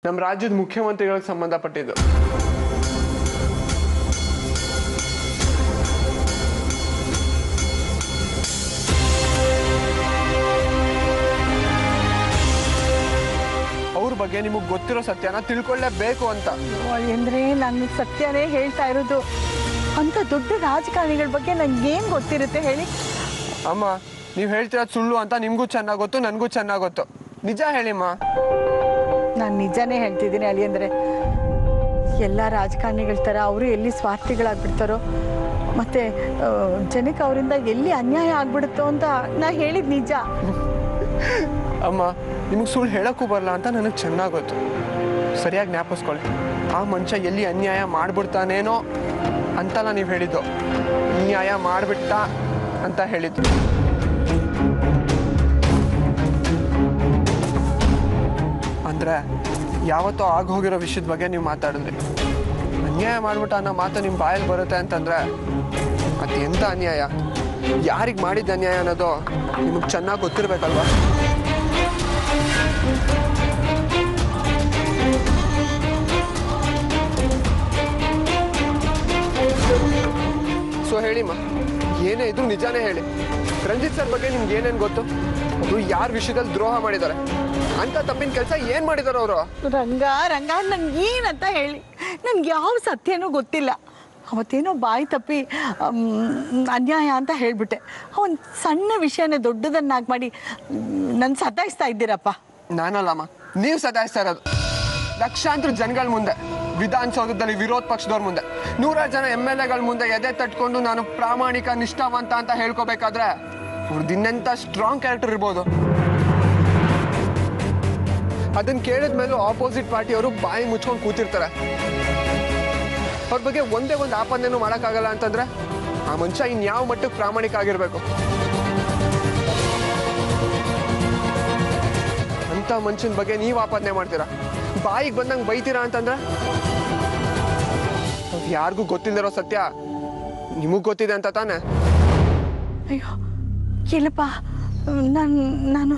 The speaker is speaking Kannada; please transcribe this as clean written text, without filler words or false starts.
ನಮ್ಮ ರಾಜ್ಯದ ಮುಖ್ಯಮಂತ್ರಿಗಳಿಗೆ ಸಂಬಂಧಪಟ್ಟಿದ್ದು. ಅವ್ರ ಬಗ್ಗೆ ನಿಮಗೆ ಗೊತ್ತಿರೋ ಸತ್ಯನ ತಿಳ್ಕೊಳ್ಳೇಬೇಕು ಅಂತ. ಅಂದ್ರೆ ನಾನು ಸತ್ಯನೇ ಹೇಳ್ತಾ ಇರೋದು. ಅಂತ ದೊಡ್ಡ ರಾಜಕಾರಣಿಗಳ ಬಗ್ಗೆ ನಂಗೇನು ಗೊತ್ತಿರುತ್ತೆ ಹೇಳಿ? ಅಮ್ಮ, ನೀವು ಹೇಳ್ತಿರೋದು ಸುಳ್ಳು ಅಂತ ನಿಮಗೂ ಚೆನ್ನಾಗಿ ಗೊತ್ತು, ನನಗೂ ಚೆನ್ನಾಗಿ ಗೊತ್ತು. ನಿಜ ಹೇಳಿಮ್ಮ. ನಾನು ನಿಜಾನೇ ಹೇಳ್ತಿದ್ದೀನಿ ಅಳಿ. ಅಂದರೆ ಎಲ್ಲ ರಾಜಕಾರಣಿಗಳ ಥರ ಅವರು ಎಲ್ಲಿ ಸ್ವಾರ್ಥಿಗಳಾಗ್ಬಿಡ್ತಾರೋ, ಮತ್ತೆ ಜನಕ್ಕೆ ಅವರಿಂದ ಎಲ್ಲಿ ಅನ್ಯಾಯ ಆಗ್ಬಿಡುತ್ತೋ ಅಂತ ನಾ ಹೇಳಿದ ನಿಜ. ಅಮ್ಮ, ನಿಮಗೆ ಸುಳ್ಳು ಹೇಳೋಕ್ಕೂ ಬರಲ್ಲ ಅಂತ ನನಗೆ ಚೆನ್ನಾಗಿ ಗೊತ್ತು. ಸರಿಯಾಗಿ ಜ್ಞಾಪಿಸ್ಕೊಳ್ಳಿ. ಆ ಮನುಷ್ಯ ಎಲ್ಲಿ ಅನ್ಯಾಯ ಮಾಡ್ಬಿಡ್ತಾನೇನೋ ಅಂತಲ್ಲ ನೀವು ಹೇಳಿದ್ದು, ಅನ್ಯಾಯ ಮಾಡಿಬಿಟ್ಟ ಅಂತ ಹೇಳಿದ್ದು. ಅಂದರೆ ಯಾವತ್ತೋ ಆಗೋಗಿರೋ ವಿಷಯದ ಬಗ್ಗೆ ನೀವು ಮಾತಾಡಿದ್ರಿ. ಅನ್ಯಾಯ ಮಾಡ್ಬಿಟ್ಟ ಅನ್ನೋ ಮಾತು ನಿಮ್ಮ ಬಾಯಲ್ಲಿ ಬರುತ್ತೆ ಅಂತಂದರೆ ಅದು ಎಂಥ ಅನ್ಯಾಯ, ಯಾರಿಗೆ ಮಾಡಿದ್ದ ಅನ್ಯಾಯ ಅನ್ನೋದು ನಿಮಗೆ ಚೆನ್ನಾಗಿ ಗೊತ್ತಿರಬೇಕಲ್ವಾ? ಸೊ ಹೇಳಿಮ್ಮ, ಏನೇ ಇದ್ರು ನಿಜಾನೇ ಹೇಳಿ. ರಂಜಿತ್ ಸರ್ ಬಗ್ಗೆ ನಿಮ್ಗೆ ಏನೇನು ಗೊತ್ತು? ಅದು ಯಾರ ವಿಷಯದಲ್ಲಿ ದ್ರೋಹ ಮಾಡಿದ್ದಾರೆ ಅಂತ ತಪ್ಪಿನ ಕೆಲಸ ಏನು ಮಾಡಿದಾರೆ ಅವರು? ರಂಗ ನನ್ಗೆ ಏನಂತ ಹೇಳಿ, ನನ್ಗೆ ಯಾವ ಸತ್ಯನೂ ಗೊತ್ತಿಲ್ಲ. ಅವತ್ತೇನೋ ಬಾಯಿ ತಪ್ಪಿ ಅನ್ಯಾಯ ಅಂತ ಹೇಳ್ಬಿಟ್ಟೆ. ಒಂದು ಸಣ್ಣ ವಿಷಯನೇ ದೊಡ್ಡದನ್ನಾಗಿ ಮಾಡಿ ನನ್ನ ಸತಾಯಿಸ್ತಾ ಇದ್ದೀರಪ್ಪ. ನಾನಲ್ಲಮ್ಮ, ನೀವು ಸತಾಯಿಸ್ತಾ ಇರೋದು. ಲಕ್ಷಾಂತರ ಜನಗಳ ಮುಂದೆ, ವಿಧಾನಸೌಧದಲ್ಲಿ ವಿರೋಧ ಪಕ್ಷದವ್ರ ಮುಂದೆ, 100 ಜನ MLAಗಳ ಮುಂದೆ ಎದೆ ತಟ್ಕೊಂಡು ನಾನು ಪ್ರಾಮಾಣಿಕ ನಿಷ್ಠಾವಂತ ಅಂತ ಹೇಳ್ಕೋಬೇಕಾದ್ರೆ ಅವ್ರದ್ದು ಇನ್ನೆಂಥ ಸ್ಟ್ರಾಂಗ್ ಕ್ಯಾರೆಕ್ಟರ್ ಇರ್ಬೋದು. ಅದನ್ನ ಕೇಳಿದ ಮೇಲೂ ಆಪೋಸಿಟ್ ಪಾರ್ಟಿಯವರು ಬಾಯಿ ಮುಚ್ಕೊಂಡು ಕೂತಿರ್ತಾರೆ. ಅವ್ರ ಬಗ್ಗೆ ಒಂದೇ ಒಂದು ಆಪಾದನೆನೂ ಮಾಡೋಕ್ಕಾಗಲ್ಲ ಅಂತಂದ್ರೆ ಆ ಮನುಷ್ಯ ಇನ್ಯಾವ ಮಟ್ಟಕ್ಕೆ ಪ್ರಾಮಾಣಿಕ ಆಗಿರ್ಬೇಕು? ಅಂತ ಮನುಷ್ಯನ ಬಗ್ಗೆ ನೀವು ಆಪಾದನೆ ಮಾಡ್ತೀರಾ, ಬಾಯಿಗೆ ಬಂದಂಗೆ ಬೈತೀರಾ ಅಂತಂದ್ರೆ ಯಾರಿಗೂ ಗೊತ್ತಿಲ್ಲದಿರೋ ಸತ್ಯ ನಿಮಗ್ ಗೊತ್ತಿದೆ ಅಂತ ತಾನೆ? ಅಯ್ಯೋ ಇಲ್ಲಪ್ಪ, ನಾನು